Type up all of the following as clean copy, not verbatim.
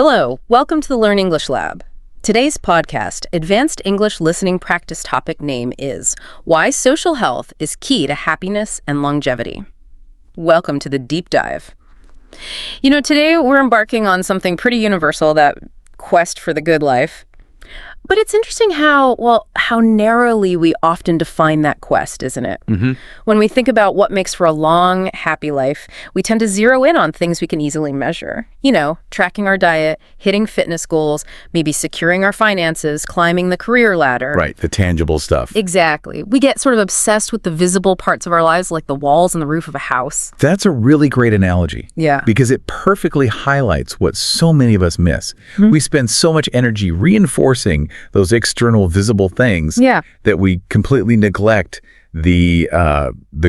Hello, welcome to the Learn English Lab. Today's podcast, Advanced English Listening Practice topic name is Why Social Health is Key to Happiness and Longevity. Welcome to the deep dive. Today we're embarking on something pretty universal, that quest for the good life. But it's interesting how narrowly we often define that quest, isn't it? Mm-hmm. When we think about what makes for a long, happy life, we tend to zero in on things we can easily measure. Tracking our diet, hitting fitness goals, maybe securing our finances, climbing the career ladder. Right, the tangible stuff. Exactly. We get sort of obsessed with the visible parts of our lives, like the walls and the roof of a house. That's a really great analogy. Yeah. Because it perfectly highlights what so many of us miss. Mm-hmm. We spend so much energy reinforcing those external visible things that we completely neglect the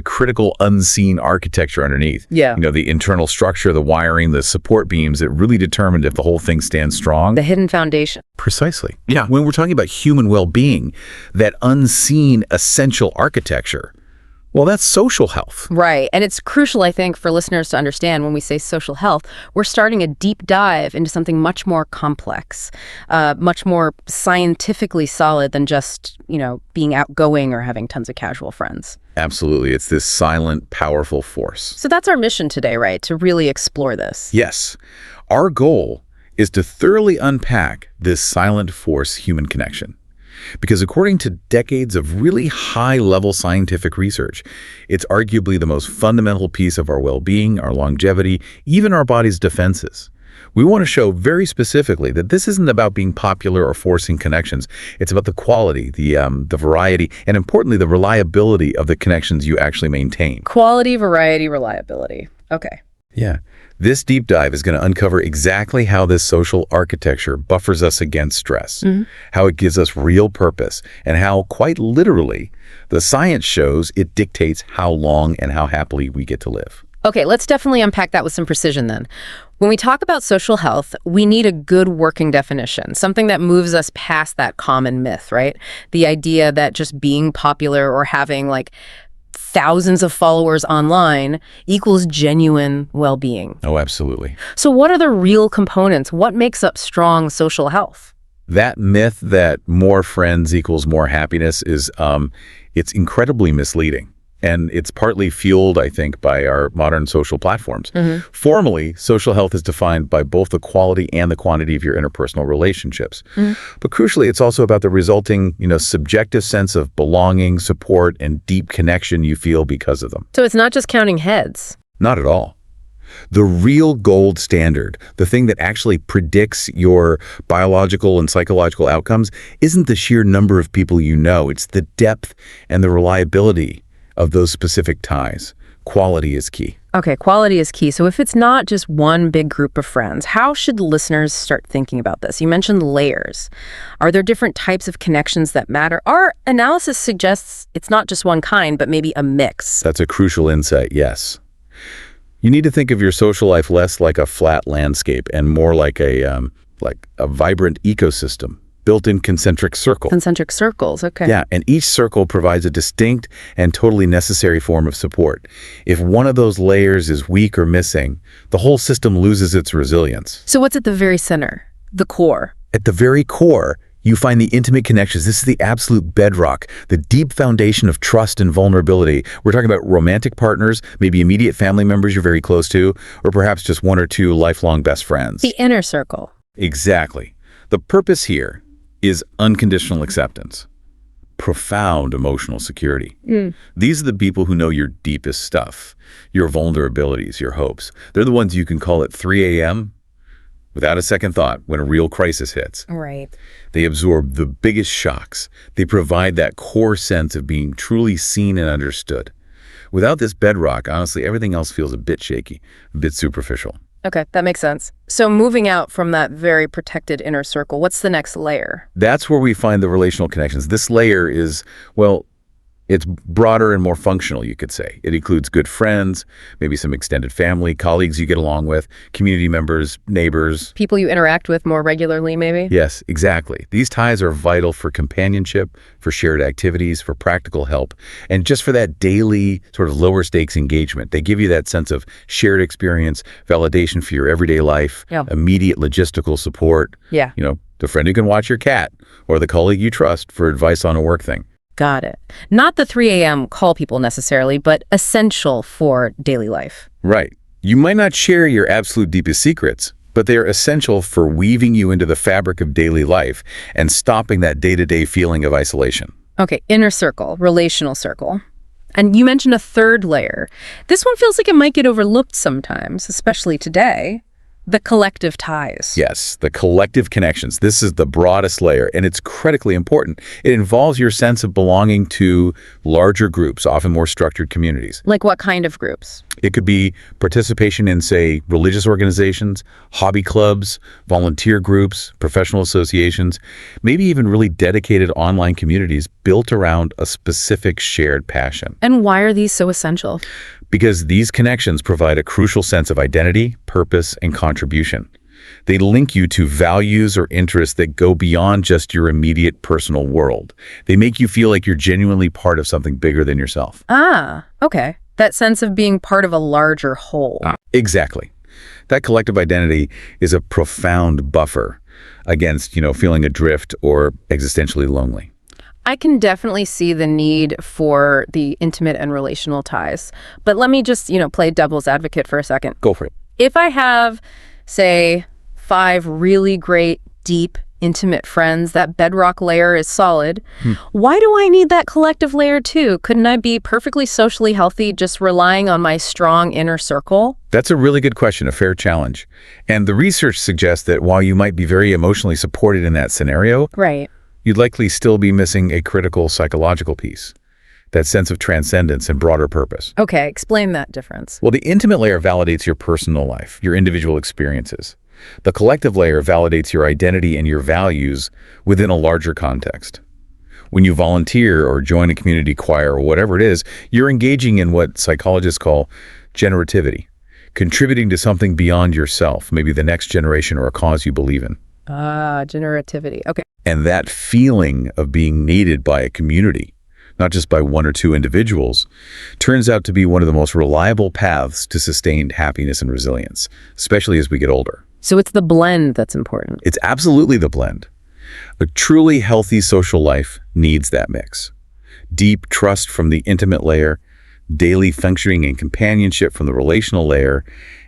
critical unseen architecture underneath. Yeah. The internal structure, the wiring, the support beams that really determined if the whole thing stands strong. The hidden foundation. Precisely. Yeah. When we're talking about human well-being, that unseen essential architecture, well, that's social health. Right. And it's crucial, I think, for listeners to understand when we say social health, we're starting a deep dive into something much more complex, much more scientifically solid than just, being outgoing or having tons of casual friends. Absolutely. It's this silent, powerful force. So that's our mission today, right? To really explore this. Yes. Our goal is to thoroughly unpack this silent force human connection. Because according to decades of really high-level scientific research, it's arguably the most fundamental piece of our well-being, our longevity, even our body's defenses. We want to show very specifically that this isn't about being popular or forcing connections. It's about the quality, the variety, and importantly, the reliability of the connections you actually maintain. Quality, variety, reliability. Okay. Yeah. This deep dive is going to uncover exactly how this social architecture buffers us against stress, how it gives us real purpose, and how, quite literally, the science shows it dictates how long and how happily we get to live. Okay, let's definitely unpack that with some precision then. When we talk about social health, we need a good working definition, something that moves us past that common myth, right? The idea that just being popular or having thousands of followers online equals genuine well-being. Oh, absolutely. So what are the real components? What makes up strong social health? That myth that more friends equals more happiness is, it's incredibly misleading. And it's partly fueled, I think, by our modern social platforms. Formally, social health is defined by both the quality and the quantity of your interpersonal relationships. But crucially, it's also about the resulting, subjective sense of belonging, support, and deep connection you feel because of them. So it's not just counting heads. Not at all. The real gold standard, the thing that actually predicts your biological and psychological outcomes, isn't the sheer number of people you know. It's the depth and the reliability of those specific ties. Quality is key. Okay, quality is key. So if it's not just one big group of friends, how should listeners start thinking about this? You mentioned layers. Are there different types of connections that matter? Our analysis suggests it's not just one kind, but maybe a mix. That's a crucial insight, yes. You need to think of your social life less like a flat landscape and more like a vibrant ecosystem. Built-in concentric circle. Concentric circles, okay. Yeah, and each circle provides a distinct and totally necessary form of support. If one of those layers is weak or missing, the whole system loses its resilience. So what's at the very center? The core? At the very core, you find the intimate connections. This is the absolute bedrock, the deep foundation of trust and vulnerability. We're talking about romantic partners, maybe immediate family members you're very close to, or perhaps just one or two lifelong best friends. The inner circle. Exactly. The purpose here is unconditional acceptance, profound emotional security. These are the people who know your deepest stuff, your vulnerabilities, your hopes. They're the ones you can call at 3 a.m. without a second thought when a real crisis hits. Right. They absorb the biggest shocks. They provide that core sense of being truly seen and understood. Without this bedrock, honestly, everything else feels a bit shaky, a bit superficial. Okay, that makes sense. So moving out from that very protected inner circle, what's the next layer? That's where we find the relational connections. This layer is, It's broader and more functional, you could say. It includes good friends, maybe some extended family, colleagues you get along with, community members, neighbors. People you interact with more regularly, maybe? Yes, exactly. These ties are vital for companionship, for shared activities, for practical help, and just for that daily sort of lower stakes engagement. They give you that sense of shared experience, validation for your everyday life, immediate logistical support. Yeah. The friend who can watch your cat, or the colleague you trust for advice on a work thing. Got it. Not the 3 a.m. call people necessarily, but essential for daily life. Right. You might not share your absolute deepest secrets, but they are essential for weaving you into the fabric of daily life and stopping that day-to-day feeling of isolation. Okay, inner circle, relational circle. And you mentioned a third layer. This one feels like it might get overlooked sometimes, especially today. The collective ties. Yes, the collective connections. This is the broadest layer, and it's critically important. It involves your sense of belonging to larger groups, often more structured communities. Like what kind of groups? It could be participation in, say, religious organizations, hobby clubs, volunteer groups, professional associations, maybe even really dedicated online communities built around a specific shared passion. And why are these so essential? Because these connections provide a crucial sense of identity, purpose, and contribution. They link you to values or interests that go beyond just your immediate personal world. They make you feel like you're genuinely part of something bigger than yourself. Ah, okay. That sense of being part of a larger whole. Exactly. That collective identity is a profound buffer against, feeling adrift or existentially lonely. I can definitely see the need for the intimate and relational ties. But let me just, play devil's advocate for a second. Go for it. If I have, say, 5 really great, deep, intimate friends, that bedrock layer is solid. Why do I need that collective layer too? Couldn't I be perfectly socially healthy just relying on my strong inner circle? That's a really good question, a fair challenge. And the research suggests that while you might be very emotionally supported in that scenario, Right. you'd likely still be missing a critical psychological piece, that sense of transcendence and broader purpose. Okay, explain that difference. Well, the intimate layer validates your personal life, your individual experiences. The collective layer validates your identity and your values within a larger context. When you volunteer or join a community choir or whatever it is, you're engaging in what psychologists call generativity, contributing to something beyond yourself, maybe the next generation or a cause you believe in. Ah, generativity. Okay. And that feeling of being needed by a community, not just by 1 or 2 individuals, turns out to be one of the most reliable paths to sustained happiness and resilience, especially as we get older. So it's the blend that's important. It's absolutely the blend. A truly healthy social life needs that mix. Deep trust from the intimate layer, daily functioning and companionship from the relational layer,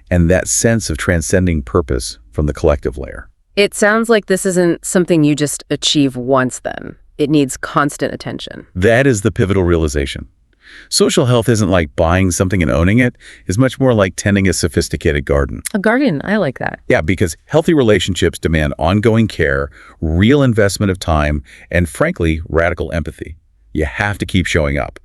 and that sense of transcending purpose from the collective layer. It sounds like this isn't something you just achieve once then. It needs constant attention. That is the pivotal realization. Social health isn't like buying something and owning it. It's much more like tending a sophisticated garden. A garden, I like that. Yeah, because healthy relationships demand ongoing care, real investment of time, and frankly, radical empathy. You have to keep showing up.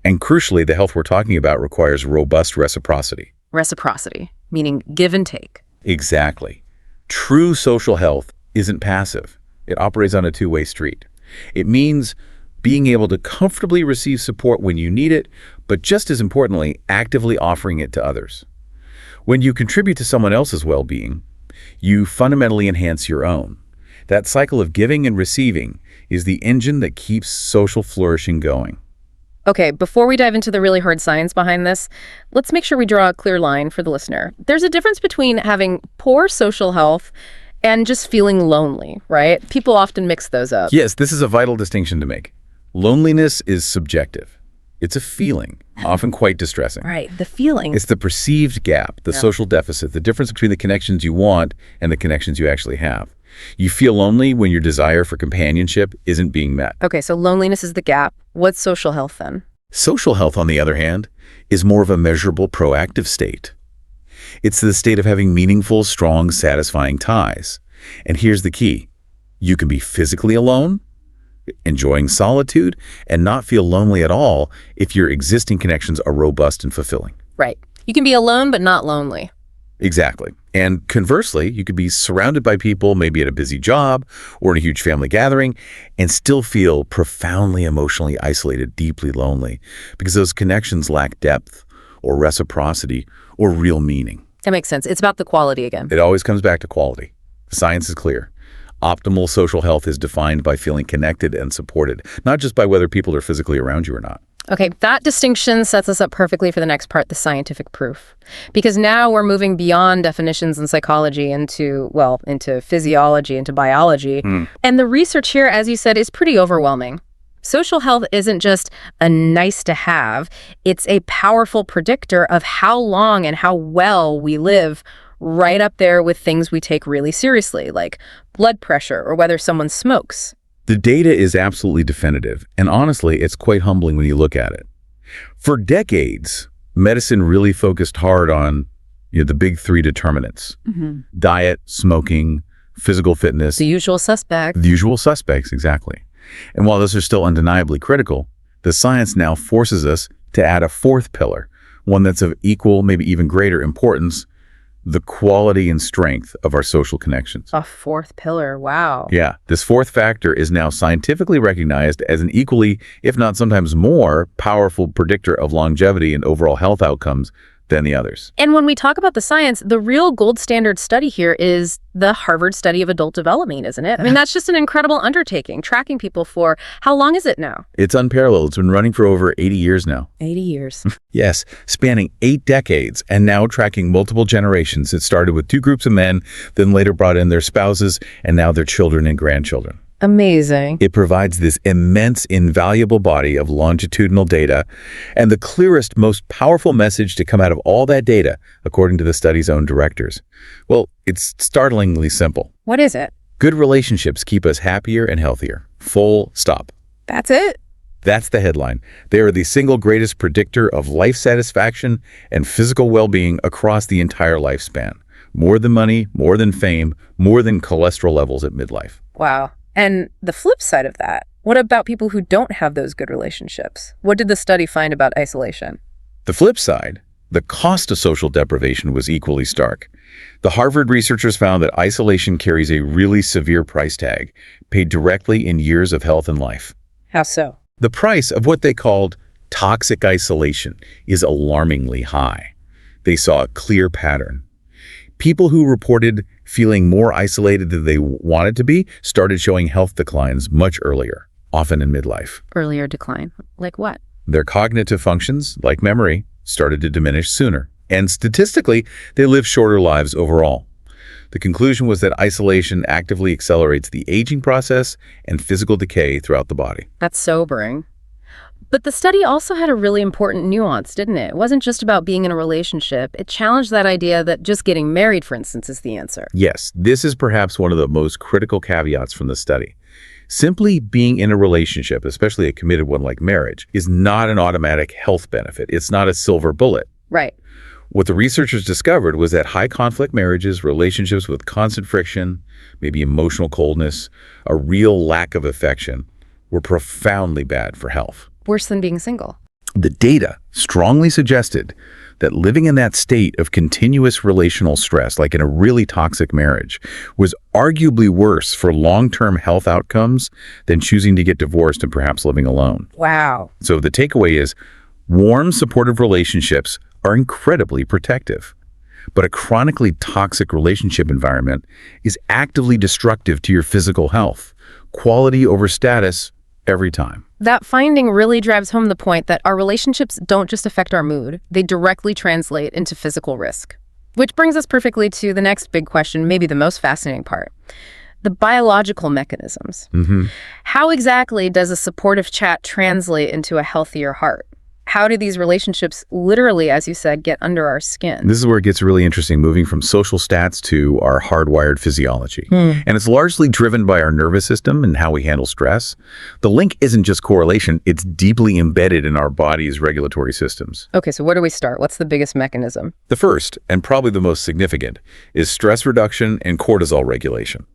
And crucially, the health we're talking about requires robust reciprocity. Reciprocity, meaning give and take. Exactly. True social health isn't passive. It operates on a two-way street. It means being able to comfortably receive support when you need it, but just as importantly, actively offering it to others. When you contribute to someone else's well-being, you fundamentally enhance your own. That cycle of giving and receiving is the engine that keeps social flourishing going. Okay, before we dive into the really hard science behind this, let's make sure we draw a clear line for the listener. There's a difference between having poor social health and just feeling lonely, right? People often mix those up. Yes, this is a vital distinction to make. Loneliness is subjective. It's a feeling, often quite distressing. Right, the feeling. It's the perceived gap, the social deficit, the difference between the connections you want and the connections you actually have. You feel lonely when your desire for companionship isn't being met. Okay, so loneliness is the gap. What's social health then? Social health, on the other hand, is more of a measurable, proactive state. It's the state of having meaningful, strong, satisfying ties. And here's the key. You can be physically alone, enjoying solitude, and not feel lonely at all if your existing connections are robust and fulfilling. Right. You can be alone but not lonely. Exactly. And conversely, you could be surrounded by people, maybe at a busy job or in a huge family gathering, and still feel profoundly emotionally isolated, deeply lonely, because those connections lack depth or reciprocity or real meaning. That makes sense. It's about the quality again. It always comes back to quality. The science is clear. Optimal social health is defined by feeling connected and supported, not just by whether people are physically around you or not. Okay, that distinction sets us up perfectly for the next part, the scientific proof. Because now we're moving beyond definitions in psychology into physiology, into biology. And the research here, as you said, is pretty overwhelming. Social health isn't just a nice to have, it's a powerful predictor of how long and how well we live, right up there with things we take really seriously, like blood pressure or whether someone smokes. The data is absolutely definitive, and honestly, it's quite humbling when you look at it. For decades, medicine really focused hard on the big three determinants: diet, smoking, physical fitness. The usual suspects. The usual suspects, exactly. And while those are still undeniably critical, the science now forces us to add a fourth pillar, one that's of equal, maybe even greater importance: the quality and strength of our social connections. A fourth pillar, wow. Yeah, this fourth factor is now scientifically recognized as an equally, if not sometimes more, powerful predictor of longevity and overall health outcomes than the others. And when we talk about the science, the real gold standard study here is the Harvard study of adult development, isn't it? I mean, that's just an incredible undertaking, tracking people for, how long is it now? It's unparalleled. It's been running for over 80 years now. 80 years. Yes, spanning 8 decades and now tracking multiple generations. It started with 2 groups of men, then later brought in their spouses, and now their children and grandchildren. Amazing. It provides this immense, invaluable body of longitudinal data, and the clearest, most powerful message to come out of all that data, according to the study's own directors. Well, it's startlingly simple. What is it? Good relationships keep us happier and healthier. Full stop. That's it? That's the headline. They are the single greatest predictor of life satisfaction and physical well-being across the entire lifespan. More than money, more than fame, more than cholesterol levels at midlife. Wow. And the flip side of that, what about people who don't have those good relationships? What did the study find about isolation? The flip side, the cost of social deprivation was equally stark. The Harvard researchers found that isolation carries a really severe price tag, paid directly in years of health and life. How so? The price of what they called toxic isolation is alarmingly high. They saw a clear pattern. People who reported feeling more isolated than they wanted to be started showing health declines much earlier, often in midlife. Earlier decline? Like what? Their cognitive functions, like memory, started to diminish sooner. And statistically, they lived shorter lives overall. The conclusion was that isolation actively accelerates the aging process and physical decay throughout the body. That's sobering. But the study also had a really important nuance, didn't it? It wasn't just about being in a relationship. It challenged that idea that just getting married, for instance, is the answer. Yes, this is perhaps one of the most critical caveats from the study. Simply being in a relationship, especially a committed one like marriage, is not an automatic health benefit. It's not a silver bullet. Right. What the researchers discovered was that high-conflict marriages, relationships with constant friction, maybe emotional coldness, a real lack of affection, were profoundly bad for health. Worse than being single. The data strongly suggested that living in that state of continuous relational stress, like in a really toxic marriage, was arguably worse for long-term health outcomes than choosing to get divorced and perhaps living alone. Wow. So the takeaway is, warm, supportive relationships are incredibly protective. But a chronically toxic relationship environment is actively destructive to your physical health. Quality over status every time. That finding really drives home the point that our relationships don't just affect our mood, they directly translate into physical risk. Which brings us perfectly to the next big question, maybe the most fascinating part. The biological mechanisms. How exactly does a supportive chat translate into a healthier heart? How do these relationships literally, as you said, get under our skin? This is where it gets really interesting, moving from social stats to our hardwired physiology. And it's largely driven by our nervous system and how we handle stress. The link isn't just correlation, it's deeply embedded in our body's regulatory systems. Okay, so where do we start? What's the biggest mechanism? The first, and probably the most significant, is stress reduction and cortisol regulation.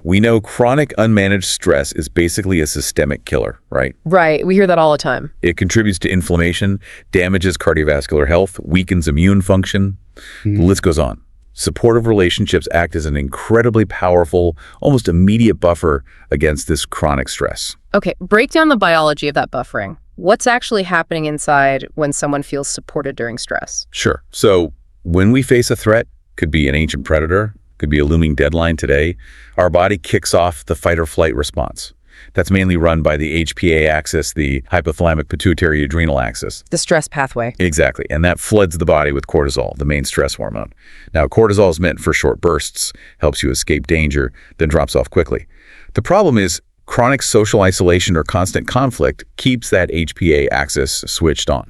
We know chronic unmanaged stress is basically a systemic killer, right? Right, we hear that all the time. It contributes to inflammation, damages cardiovascular health, weakens immune function. The list goes on. Supportive relationships act as an incredibly powerful, almost immediate buffer against this chronic stress. Okay, break down the biology of that buffering. What's actually happening inside when someone feels supported during stress? Sure. So when we face a threat, could be an ancient predator, could be a looming deadline today, our body kicks off the fight or flight response. That's mainly run by the HPA axis, the hypothalamic pituitary adrenal axis. The stress pathway. Exactly. And that floods the body with cortisol, the main stress hormone. Now, cortisol is meant for short bursts, helps you escape danger, then drops off quickly. The problem is chronic social isolation or constant conflict keeps that HPA axis switched on.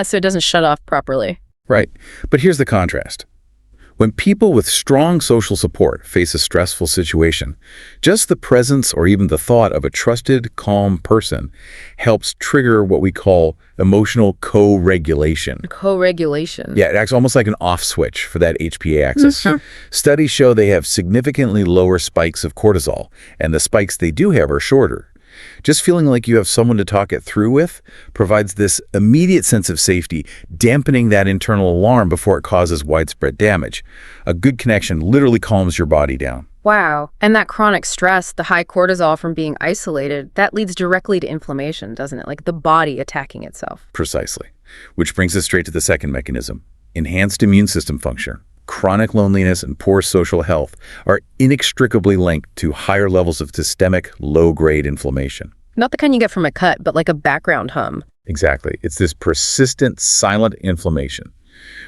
So it doesn't shut off properly. Right. But here's the contrast. When people with strong social support face a stressful situation, just the presence or even the thought of a trusted, calm person helps trigger what we call emotional co-regulation. Co-regulation. Yeah, it acts almost like an off switch for that HPA axis. Studies show they have significantly lower spikes of cortisol, and the spikes they do have are shorter. Just feeling like you have someone to talk it through with provides this immediate sense of safety, dampening that internal alarm before it causes widespread damage. A good connection literally calms your body down. Wow. And that chronic stress, the high cortisol from being isolated, that leads directly to inflammation, doesn't it? Like the body attacking itself. Precisely. Which brings us straight to the second mechanism, enhanced immune system function. Chronic loneliness and poor social health are inextricably linked to higher levels of systemic low-grade inflammation. Not the kind you get from a cut, but like a background hum. Exactly. It's this persistent, silent inflammation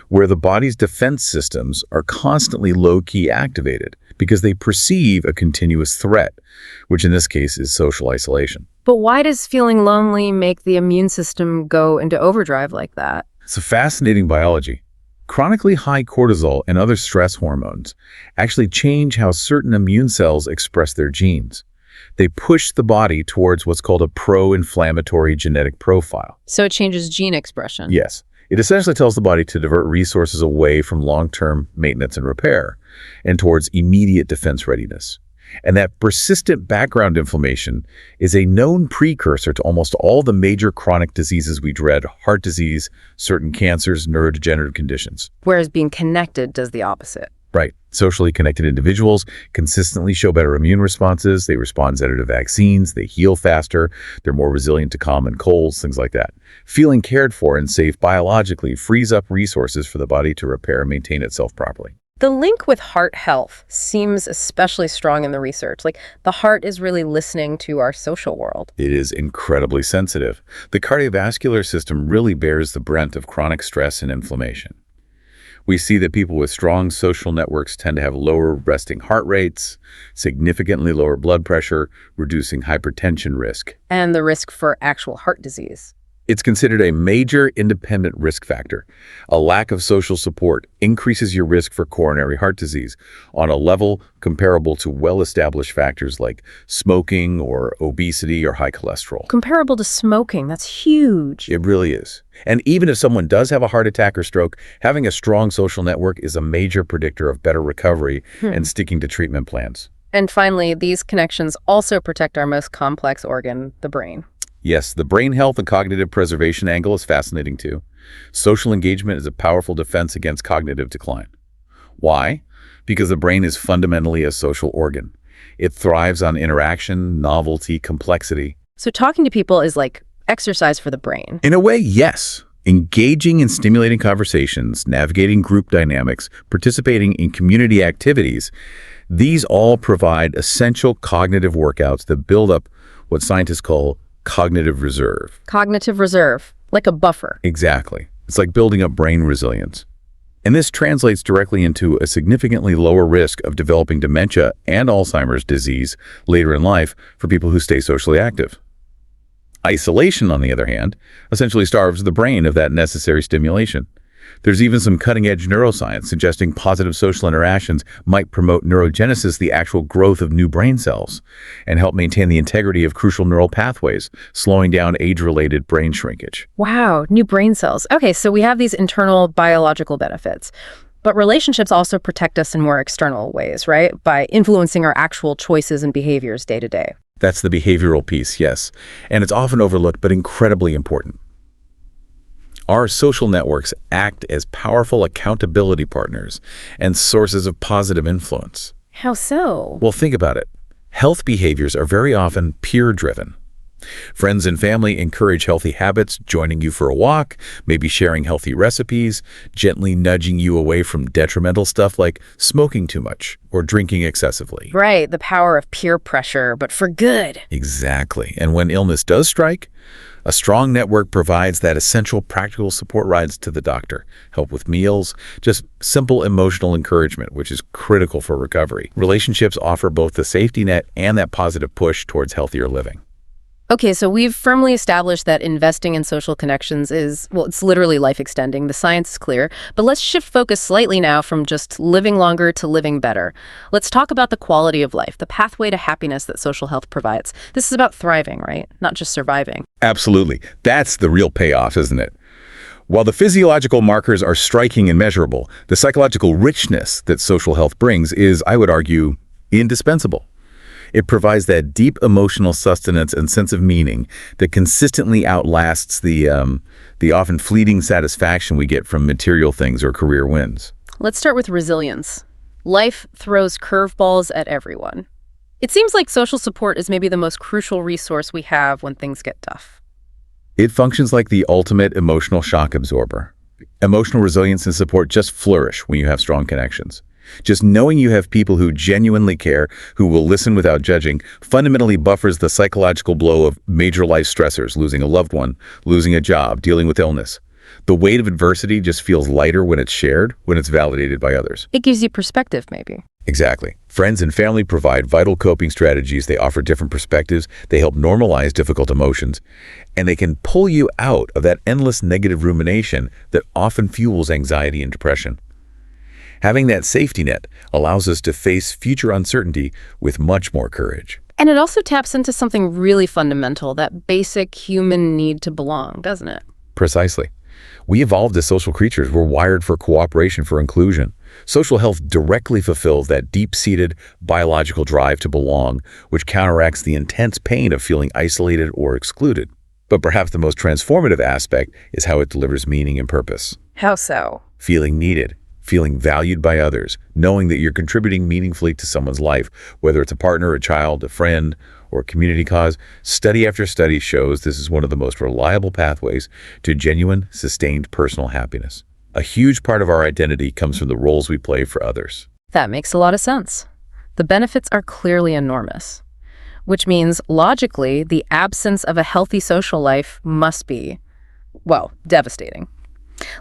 where the body's defense systems are constantly low-key activated because they perceive a continuous threat, which in this case is social isolation. But why does feeling lonely make the immune system go into overdrive like that? It's a fascinating biology. Chronically high cortisol and other stress hormones actually change how certain immune cells express their genes. They push the body towards what's called a pro-inflammatory genetic profile. So it changes gene expression. Yes. It essentially tells the body to divert resources away from long-term maintenance and repair and towards immediate defense readiness. And that persistent background inflammation is a known precursor to almost all the major chronic diseases we dread: heart disease, certain cancers, neurodegenerative conditions. Whereas being connected does the opposite. Right. Socially connected individuals consistently show better immune responses. They respond better to vaccines. They heal faster. They're more resilient to common colds, things like that. Feeling cared for and safe biologically frees up resources for the body to repair and maintain itself properly. The link with heart health seems especially strong in the research. Like the heart is really listening to our social world. It is incredibly sensitive. The cardiovascular system really bears the brunt of chronic stress and inflammation. We see that people with strong social networks tend to have lower resting heart rates, significantly lower blood pressure, reducing hypertension risk. And the risk for actual heart disease. It's considered a major independent risk factor. A lack of social support increases your risk for coronary heart disease on a level comparable to well-established factors like smoking or obesity or high cholesterol. Comparable to smoking, that's huge. It really is. And even if someone does have a heart attack or stroke, having a strong social network is a major predictor of better recovery and sticking to treatment plans. And finally, these connections also protect our most complex organ, the brain. Yes, the brain health and cognitive preservation angle is fascinating too. Social engagement is a powerful defense against cognitive decline. Why? Because the brain is fundamentally a social organ. It thrives on interaction, novelty, complexity. So talking to people is like exercise for the brain. In a way, yes. Engaging in stimulating conversations, navigating group dynamics, participating in community activities, these all provide essential cognitive workouts that build up what scientists call cognitive reserve. Cognitive reserve, like a buffer. Exactly. It's like building up brain resilience. And this translates directly into a significantly lower risk of developing dementia and Alzheimer's disease later in life for people who stay socially active. Isolation, on the other hand, essentially starves the brain of that necessary stimulation. There's even some cutting-edge neuroscience suggesting positive social interactions might promote neurogenesis, the actual growth of new brain cells, and help maintain the integrity of crucial neural pathways, slowing down age-related brain shrinkage. Wow, new brain cells. Okay, so we have these internal biological benefits. But relationships also protect us in more external ways, right? By influencing our actual choices and behaviors day to day. That's the behavioral piece, yes. And it's often overlooked, but incredibly important. Our social networks act as powerful accountability partners and sources of positive influence. How so? Well, think about it. Health behaviors are very often peer-driven. Friends and family encourage healthy habits, joining you for a walk, maybe sharing healthy recipes, gently nudging you away from detrimental stuff like smoking too much or drinking excessively. Right, the power of peer pressure, but for good. Exactly. And when illness does strike, a strong network provides that essential practical support rides to the doctor, help with meals, just simple emotional encouragement, which is critical for recovery. Relationships offer both the safety net and that positive push towards healthier living. Okay, so we've firmly established that investing in social connections is, well, it's literally life extending. The science is clear. But let's shift focus slightly now from just living longer to living better. Let's talk about the quality of life, the pathway to happiness that social health provides. This is about thriving, right? Not just surviving. Absolutely. That's the real payoff, isn't it? While the physiological markers are striking and measurable, the psychological richness that social health brings is, I would argue, indispensable. It provides that deep emotional sustenance and sense of meaning that consistently outlasts the often fleeting satisfaction we get from material things or career wins. Let's start with resilience. Life throws curveballs at everyone. It seems like social support is maybe the most crucial resource we have when things get tough. It functions like the ultimate emotional shock absorber. Emotional resilience and support just flourish when you have strong connections. Just knowing you have people who genuinely care, who will listen without judging, fundamentally buffers the psychological blow of major life stressors, losing a loved one, losing a job, dealing with illness. The weight of adversity just feels lighter when it's shared, when it's validated by others. It gives you perspective, maybe. Exactly. Friends and family provide vital coping strategies. They offer different perspectives. They help normalize difficult emotions. And they can pull you out of that endless negative rumination that often fuels anxiety and depression. Having that safety net allows us to face future uncertainty with much more courage. And it also taps into something really fundamental, that basic human need to belong, doesn't it? Precisely. We evolved as social creatures. We're wired for cooperation, for inclusion. Social health directly fulfills that deep-seated biological drive to belong, which counteracts the intense pain of feeling isolated or excluded. But perhaps the most transformative aspect is how it delivers meaning and purpose. How so? Feeling needed. Feeling valued by others, knowing that you're contributing meaningfully to someone's life, whether it's a partner, a child, a friend, or a community cause. Study after study shows this is one of the most reliable pathways to genuine, sustained personal happiness. A huge part of our identity comes from the roles we play for others. That makes a lot of sense. The benefits are clearly enormous, which means, logically, the absence of a healthy social life must be, well, devastating.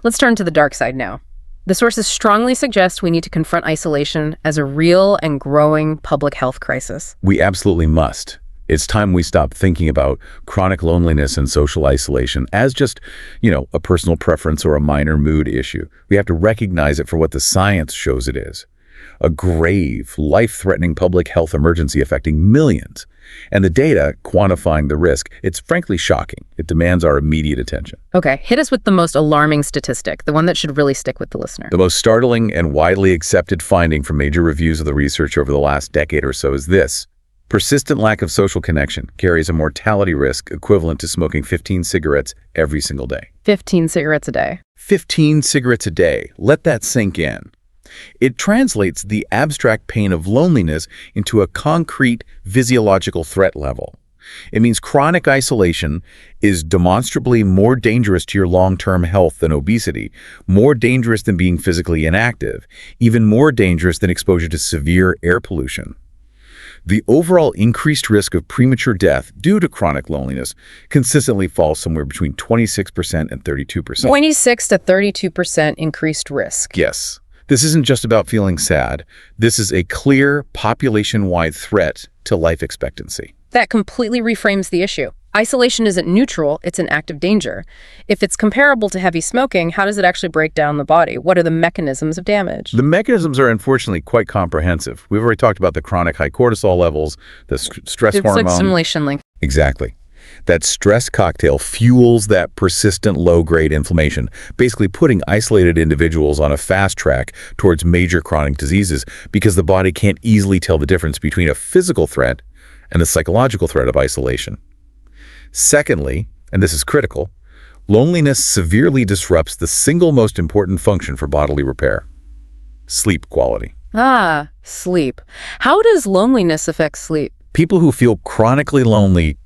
Let's turn to the dark side now. The sources strongly suggest we need to confront isolation as a real and growing public health crisis. We absolutely must. It's time we stop thinking about chronic loneliness and social isolation as just, a personal preference or a minor mood issue. We have to recognize it for what the science shows it is. A grave, life-threatening public health emergency affecting millions. And the data quantifying the risk, it's frankly shocking. It demands our immediate attention. Okay, hit us with the most alarming statistic, the one that should really stick with the listener. The most startling and widely accepted finding from major reviews of the research over the last decade or so is this. Persistent lack of social connection carries a mortality risk equivalent to smoking 15 cigarettes every single day. 15 cigarettes a day. 15 cigarettes a day. Let that sink in. It translates the abstract pain of loneliness into a concrete physiological threat level. It means chronic isolation is demonstrably more dangerous to your long-term health than obesity, more dangerous than being physically inactive, even more dangerous than exposure to severe air pollution. The overall increased risk of premature death due to chronic loneliness consistently falls somewhere between 26% and 32%. 26 to 32% increased risk. Yes. This isn't just about feeling sad. This is a clear population-wide threat to life expectancy. That completely reframes the issue. Isolation isn't neutral, it's an act of danger. If it's comparable to heavy smoking, how does it actually break down the body? What are the mechanisms of damage? The mechanisms are unfortunately quite comprehensive. We've already talked about the chronic high cortisol levels, the stress hormone. It's like simulation link. Exactly. That stress cocktail fuels that persistent low-grade inflammation, basically putting isolated individuals on a fast track towards major chronic diseases because the body can't easily tell the difference between a physical threat and the psychological threat of isolation. Secondly, and this is critical, Loneliness severely disrupts the single most important function for bodily repair: sleep quality. Ah, sleep. How does loneliness affect sleep? People who feel chronically lonely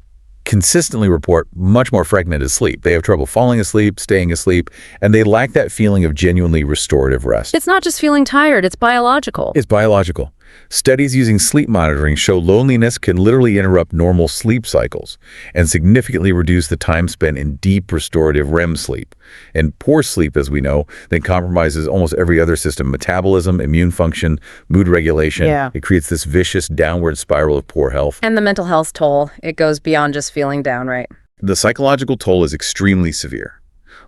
consistently report much more fragmented sleep. They have trouble falling asleep, staying asleep, and they lack that feeling of genuinely restorative rest. It's not just feeling tired, it's biological. It's biological. Studies using sleep monitoring show loneliness can literally interrupt normal sleep cycles and significantly reduce the time spent in deep restorative REM sleep. And poor sleep, as we know, then compromises almost every other system: metabolism, immune function, mood regulation. Yeah. It creates this vicious downward spiral of poor health. And the mental health toll, it goes beyond just feeling down, right? The psychological toll is extremely severe.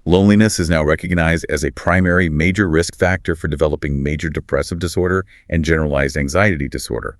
Loneliness is now recognized as a primary major risk factor for developing major depressive disorder and generalized anxiety disorder.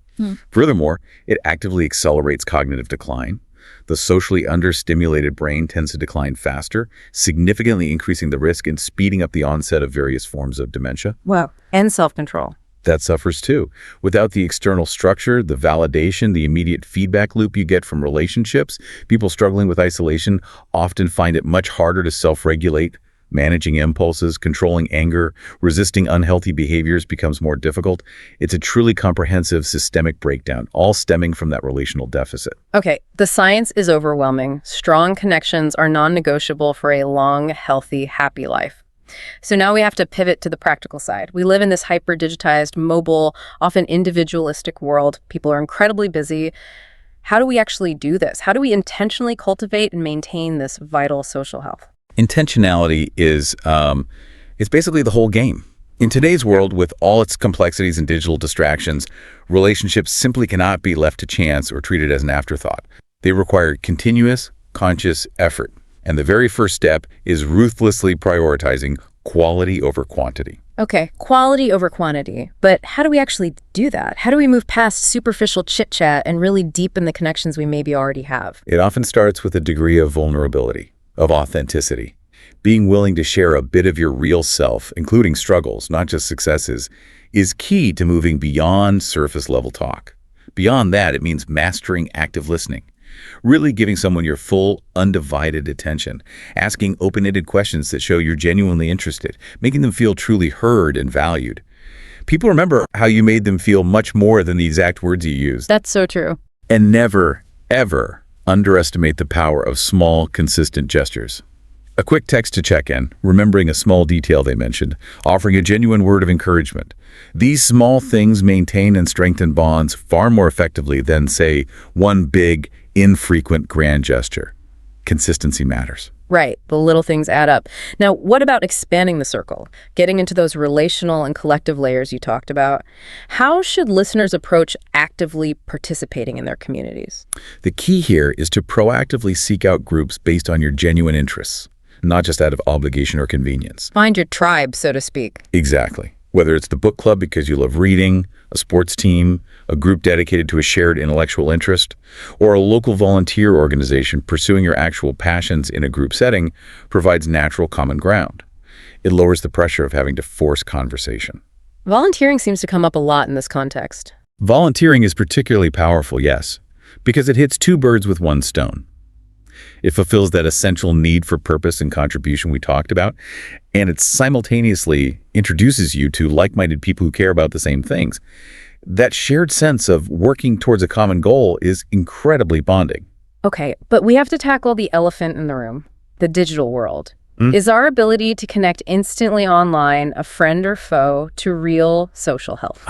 Furthermore, it actively accelerates cognitive decline. The socially understimulated brain tends to decline faster, significantly increasing the risk and speeding up the onset of various forms of dementia. Wow. And self-control. That suffers too. Without the external structure, the validation, the immediate feedback loop you get from relationships, people struggling with isolation often find it much harder to self-regulate. Managing impulses, controlling anger, resisting unhealthy behaviors becomes more difficult. It's a truly comprehensive systemic breakdown, all stemming from that relational deficit. Okay, the science is overwhelming. Strong connections are non-negotiable for a long, healthy, happy life. So now we have to pivot to the practical side. We live in this hyper-digitized, mobile, often individualistic world. People are incredibly busy. How do we actually do this? How do we intentionally cultivate and maintain this vital social health? Intentionality is it's basically the whole game. In today's world, with all its complexities and digital distractions, relationships simply cannot be left to chance or treated as an afterthought. They require continuous, conscious effort. And the very first step is ruthlessly prioritizing quality over quantity. Okay, quality over quantity. But how do we actually do that? How do we move past superficial chit-chat and really deepen the connections we maybe already have? It often starts with a degree of vulnerability, of authenticity. Being willing to share a bit of your real self, including struggles, not just successes, is key to moving beyond surface-level talk. Beyond that, it means mastering active listening. Really giving someone your full, undivided attention, asking open-ended questions that show you're genuinely interested, making them feel truly heard and valued. People remember how you made them feel much more than the exact words you used. That's so true. And never, ever underestimate the power of small, consistent gestures. A quick text to check in, remembering a small detail they mentioned, offering a genuine word of encouragement. These small things maintain and strengthen bonds far more effectively than, say, one big, infrequent grand gesture. Consistency matters. Right, the little things add up. Now, what about expanding the circle? Getting into those relational and collective layers you talked about. How should listeners approach actively participating in their communities? The key here is to proactively seek out groups based on your genuine interests, not just out of obligation or convenience. Find your tribe, so to speak. Exactly. Whether it's the book club because you love reading, a sports team, a group dedicated to a shared intellectual interest, or a local volunteer organization pursuing your actual passions in a group setting, provides natural common ground. It lowers the pressure of having to force conversation. Volunteering seems to come up a lot in this context. Volunteering is particularly powerful, yes, because it hits two birds with one stone. It fulfills that essential need for purpose and contribution we talked about, and it simultaneously introduces you to like-minded people who care about the same things. That shared sense of working towards a common goal is incredibly bonding. Okay, but we have to tackle the elephant in the room, the digital world. Is our ability to connect instantly online a friend or foe to real social health?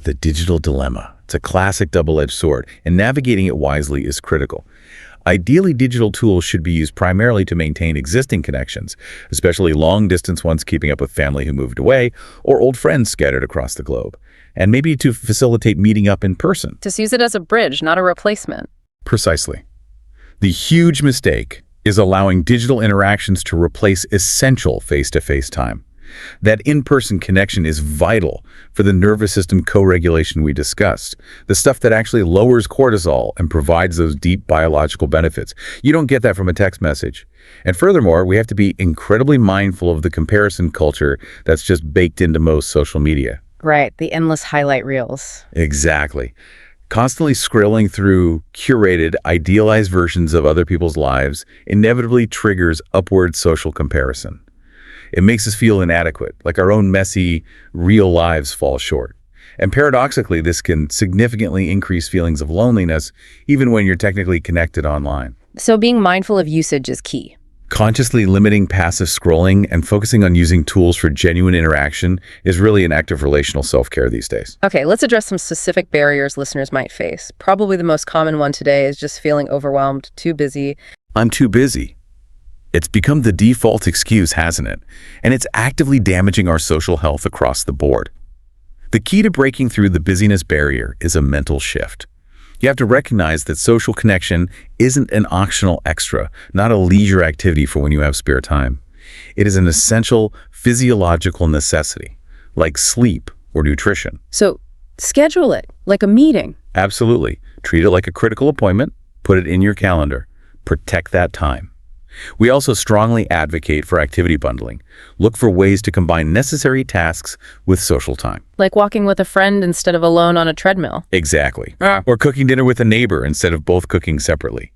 The digital dilemma. It's a classic double-edged sword, and navigating it wisely is critical. Ideally, digital tools should be used primarily to maintain existing connections, especially long-distance ones keeping up with family who moved away or old friends scattered across the globe, and maybe to facilitate meeting up in person. Just use it as a bridge, not a replacement. Precisely. The huge mistake is allowing digital interactions to replace essential face-to-face time. That in-person connection is vital for the nervous system co-regulation we discussed, the stuff that actually lowers cortisol and provides those deep biological benefits. You don't get that from a text message. And furthermore, we have to be incredibly mindful of the comparison culture that's just baked into most social media. Right, the endless highlight reels. Exactly. Constantly scrolling through curated, idealized versions of other people's lives inevitably triggers upward social comparison. It makes us feel inadequate, like our own messy, real lives fall short. And paradoxically, this can significantly increase feelings of loneliness, even when you're technically connected online. So being mindful of usage is key. Consciously limiting passive scrolling and focusing on using tools for genuine interaction is really an act of relational self-care these days. Okay, let's address some specific barriers listeners might face. Probably the most common one today is just feeling overwhelmed, too busy. I'm too busy. It's become the default excuse, hasn't it? And it's actively damaging our social health across the board. The key to breaking through the busyness barrier is a mental shift. You have to recognize that social connection isn't an optional extra, not a leisure activity for when you have spare time. It is an essential physiological necessity, like sleep or nutrition. So schedule it, like a meeting. Absolutely. Treat it like a critical appointment. Put it in your calendar. Protect that time. We also strongly advocate for activity bundling. Look for ways to combine necessary tasks with social time. Like walking with a friend instead of alone on a treadmill. Exactly. Or cooking dinner with a neighbor instead of both cooking separately.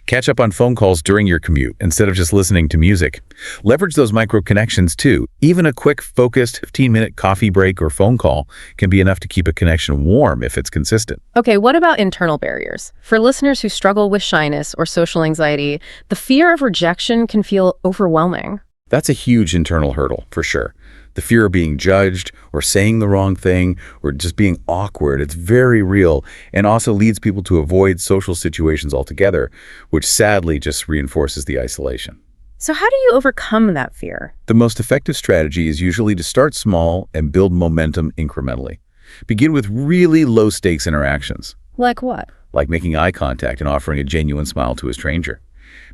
Catch up on phone calls during your commute instead of just listening to music. Leverage those micro connections too. Even a quick, focused 15-minute coffee break or phone call can be enough to keep a connection warm if it's consistent. Okay, what about internal barriers? For listeners who struggle with shyness or social anxiety, the fear of rejection can feel overwhelming. That's a huge internal hurdle, for sure. The fear of being judged or saying the wrong thing or just being awkward, it's very real and also leads people to avoid social situations altogether, which sadly just reinforces the isolation. So how do you overcome that fear? The most effective strategy is usually to start small and build momentum incrementally. Begin with really low-stakes interactions. Like what? Like making eye contact and offering a genuine smile to a stranger.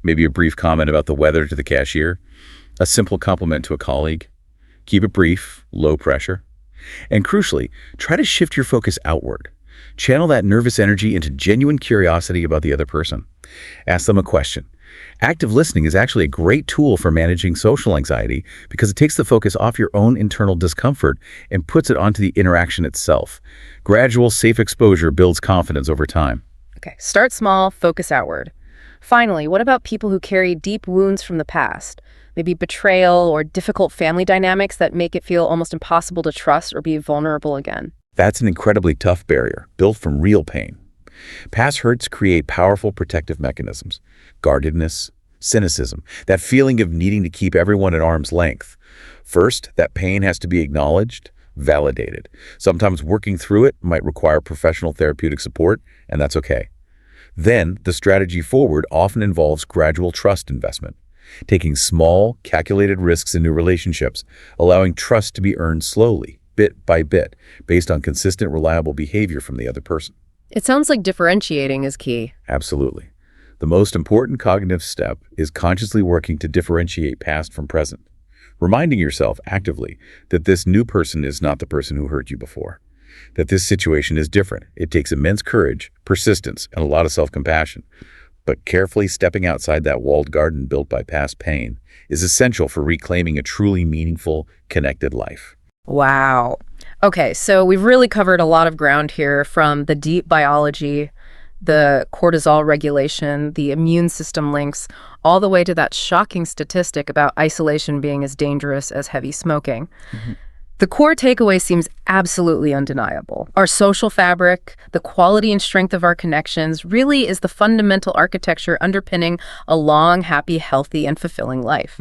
Maybe a brief comment about the weather to the cashier. A simple compliment to a colleague. Keep it brief, low pressure. And crucially, try to shift your focus outward. Channel that nervous energy into genuine curiosity about the other person. Ask them a question. Active listening is actually a great tool for managing social anxiety because it takes the focus off your own internal discomfort and puts it onto the interaction itself. Gradual, safe exposure builds confidence over time. Okay, start small, focus outward. Finally, what about people who carry deep wounds from the past? Maybe betrayal or difficult family dynamics that make it feel almost impossible to trust or be vulnerable again. That's an incredibly tough barrier, built from real pain. Past hurts create powerful protective mechanisms. Guardedness, cynicism, that feeling of needing to keep everyone at arm's length. First, that pain has to be acknowledged, validated. Sometimes working through it might require professional therapeutic support, and that's okay. Then, the strategy forward often involves gradual trust investment. Taking small, calculated risks in new relationships, allowing trust to be earned slowly, bit by bit, based on consistent, reliable behavior from the other person. It sounds like differentiating is key. Absolutely. The most important cognitive step is consciously working to differentiate past from present, reminding yourself actively that this new person is not the person who hurt you before, that this situation is different. It takes immense courage, persistence, and a lot of self-compassion. But carefully stepping outside that walled garden built by past pain is essential for reclaiming a truly meaningful, connected life. Wow. Okay, so we've really covered a lot of ground here, from the deep biology, the cortisol regulation, the immune system links, all the way to that shocking statistic about isolation being as dangerous as heavy smoking. The core takeaway seems absolutely undeniable. Our social fabric, the quality and strength of our connections, really is the fundamental architecture underpinning a long, happy, healthy, and fulfilling life.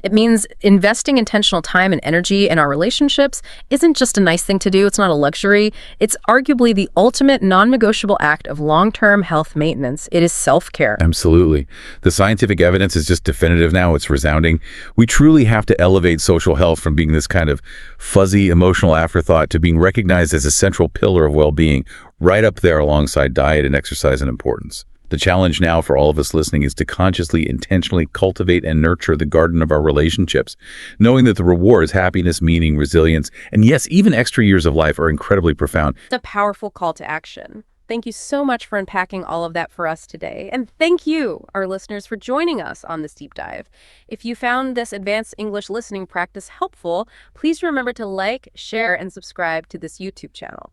It means investing intentional time and energy in our relationships isn't just a nice thing to do. It's not a luxury. It's arguably the ultimate non-negotiable act of long-term health maintenance. It is self-care. Absolutely. The scientific evidence is just definitive now. It's resounding. We truly have to elevate social health from being this kind of fuzzy emotional afterthought to being recognized as a central pillar of well-being, right up there alongside diet and exercise in importance. The challenge now for all of us listening is to consciously, intentionally cultivate and nurture the garden of our relationships, knowing that the rewards, happiness, meaning, resilience, and yes, even extra years of life are incredibly profound. It's a powerful call to action. Thank you so much for unpacking all of that for us today. And thank you, our listeners, for joining us on this deep dive. If you found this advanced English listening practice helpful, please remember to like, share, and subscribe to this YouTube channel.